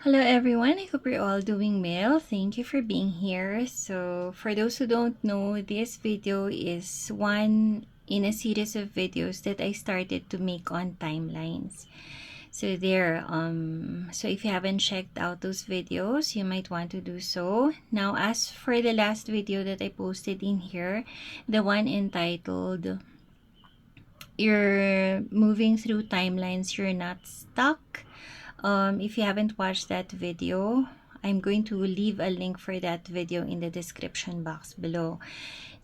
Hello everyone, I hope you're all doing well. Thank you for being here. So for those who don't know, this video is one in a series of videos that I started to make on timelines. So if you haven't checked out those videos, you might want to do so. Now as for the last video that I posted in here, the one entitled You're Moving Through Timelines, You're Not Stuck. If you haven't watched that video, I'm going to leave a link for that video in the description box below.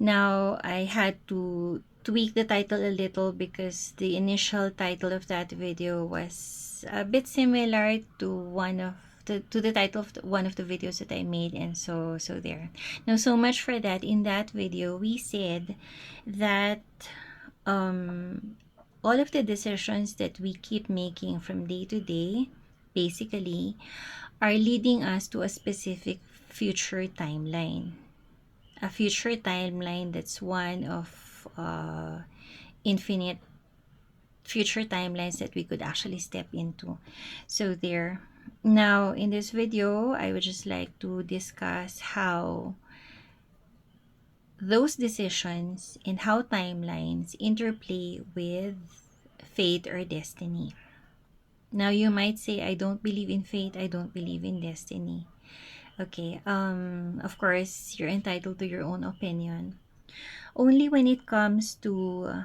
Now, I had to tweak the title a little because the initial title of that video was a bit similar to the title of one of the videos that I made, and so there. Now, so much for that. In that video, we said that um all of the decisions that we keep making from day to day basically are leading us to a specific future timeline. A future timeline that's one of infinite future timelines that we could actually step into. So there. Now, in this video, I would just like to discuss how those decisions and how timelines interplay with fate or destiny. Now you might say, I don't believe in fate, I don't believe in destiny. Okay, of course, you're entitled to your own opinion. Only when it comes to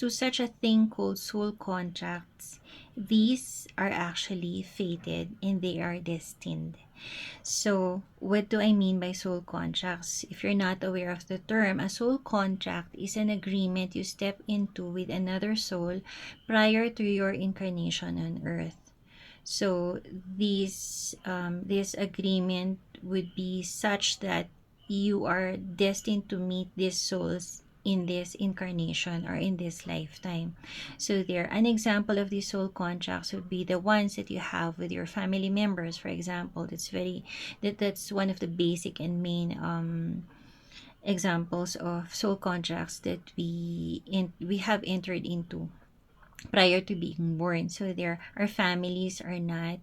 such a thing called soul contracts, these are actually fated and they are destined. So, what do I mean by soul contracts? If you're not aware of the term, a soul contract is an agreement you step into with another soul prior to your incarnation on earth. So, this agreement would be such that you are destined to meet these souls in this incarnation or in this lifetime. So there, an example of these soul contracts would be the ones that you have with your family members, for example. That's one of the basic and main examples of soul contracts that we have entered into prior to being born. So there, our families are not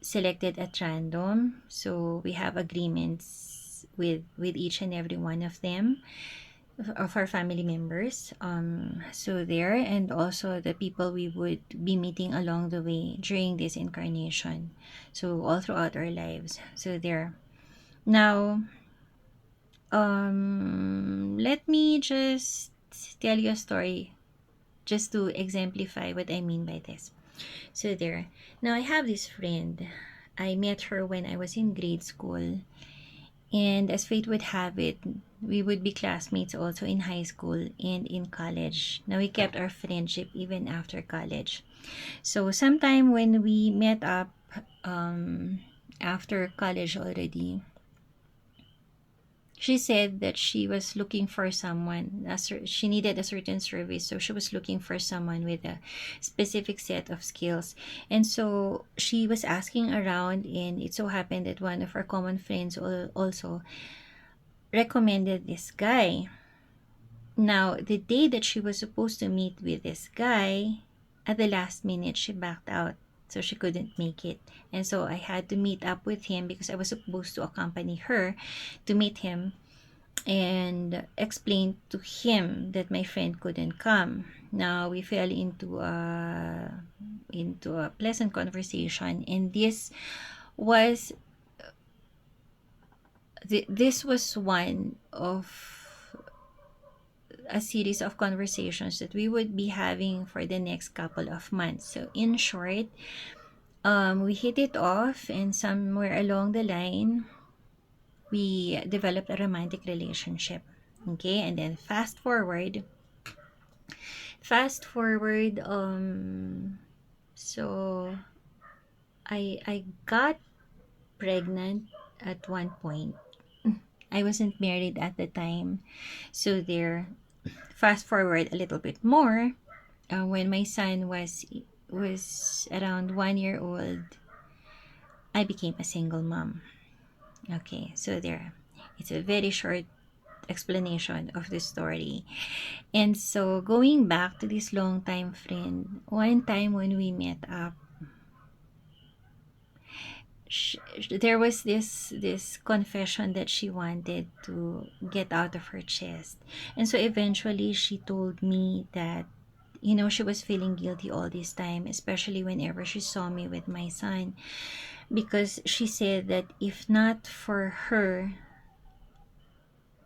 selected at random. So we have agreements with each and every one of them, of our family members. So there, and also the people we would be meeting along the way during this incarnation. So all throughout our lives. So there. Now, let me just tell you a story just to exemplify what I mean by this. So there. Now I have this friend. I met her when I was in grade school. And as fate would have it, we would be classmates also in high school and in college. Now we kept our friendship even after college. So sometime when we met up after college already, she said that she was looking for someone. She needed a certain service, so she was looking for someone with a specific set of skills. And so she was asking around, and it so happened that one of our common friends also recommended this guy. Now, the day that she was supposed to meet with this guy, at the last minute, she backed out. So she couldn't make it. And so I had to meet up with him because I was supposed to accompany her to meet him and explain to him that my friend couldn't come. Now we fell into a pleasant conversation, and was this was one of a series of conversations that we would be having for the next couple of months. So in short, we hit it off, and somewhere along the line, we developed a romantic relationship. Okay, and then fast forward, so I got pregnant at one point. I wasn't married at the time. So there, fast forward a little bit more, when my son was around 1 year old, I became a single mom. Okay, so there, it's a very short explanation of the story. And so going back to this long time friend, one time when we met up, there was this confession that she wanted to get out of her chest. And so eventually she told me that, you know, she was feeling guilty all this time, especially whenever she saw me with my son, because she said that if not for her,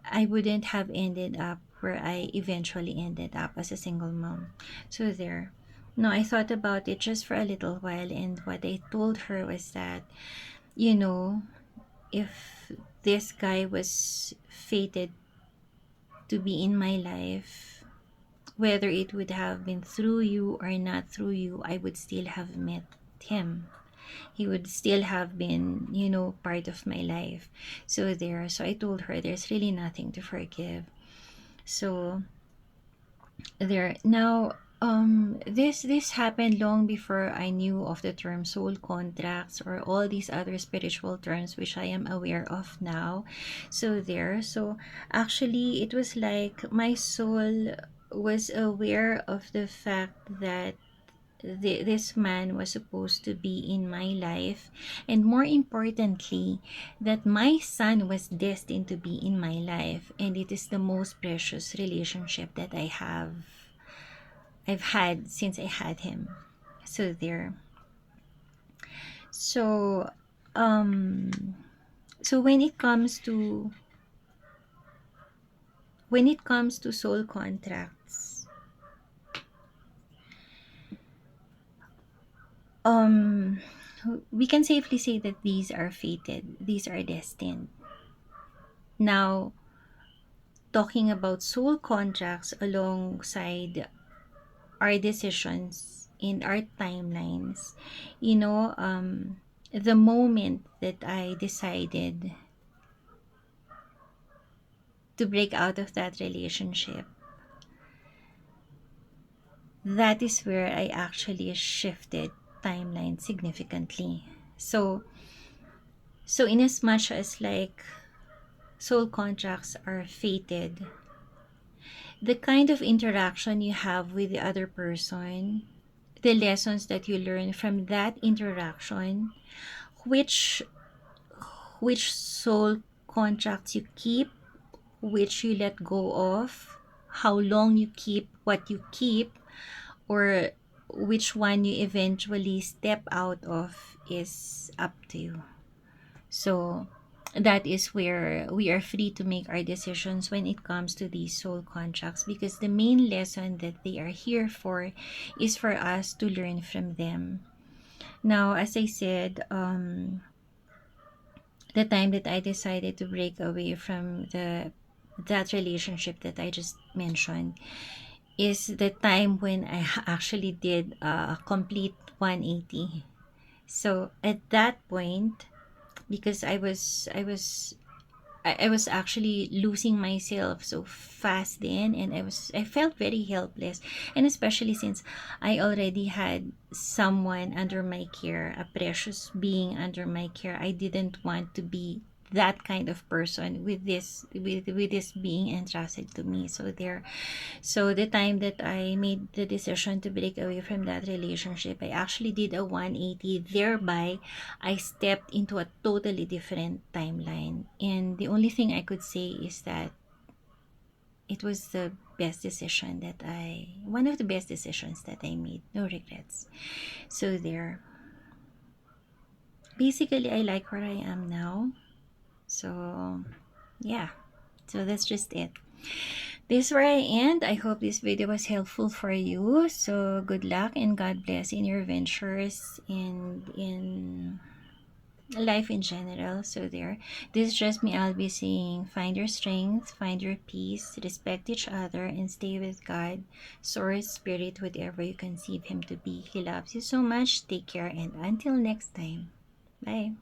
I wouldn't have ended up where I eventually ended up as a single mom. So there. No, I thought about it just for a little while, and what I told her was that, you know, if this guy was fated to be in my life, whether it would have been through you or not through you, I would still have met him. He would still have been, you know, part of my life. So there. So I told her there's really nothing to forgive. So there. Now, this happened long before I knew of the term soul contracts or all these other spiritual terms which I am aware of now. So there. So actually it was like my soul was aware of the fact that this man was supposed to be in my life, and more importantly, that my son was destined to be in my life, and it is the most precious relationship that I've had since I had him. So there. So um so when it comes to soul contracts, um we can safely say that these are fated, these are destined. Now, talking about soul contracts alongside our decisions and our timelines, you know, the moment that I decided to break out of that relationship, that is where I actually shifted timeline significantly. So, in as much as like soul contracts are fated, the kind of interaction you have with the other person, the lessons that you learn from that interaction, which soul contracts you keep, which you let go of, how long you keep what you keep, or which one you eventually step out of is up to you. So that is where we are free to make our decisions when it comes to these soul contracts, because the main lesson that they are here for is for us to learn from them. Now, as I said, the time that I decided to break away from that relationship that I just mentioned is the time when I actually did a complete 180. So at that point, because I was actually losing myself so fast then, and I felt very helpless, and especially since I already had someone under my care, a precious being under my care. I didn't want to be that kind of person with this being entrusted to me. So there. So the time that I made the decision to break away from that relationship, I actually did a 180. Thereby, I stepped into a totally different timeline. And the only thing I could say is that it was the best decision that one of the best decisions that I made. No regrets. So there. Basically, I like where I am now. So, yeah. So that's just it. This is where I end. I hope this video was helpful for you. So good luck and God bless in your ventures and in life in general. So there. This is just me. I'll be saying find your strength, find your peace, respect each other, and stay with God, source, spirit, whatever you conceive him to be. He loves you so much. Take care, and until next time. Bye.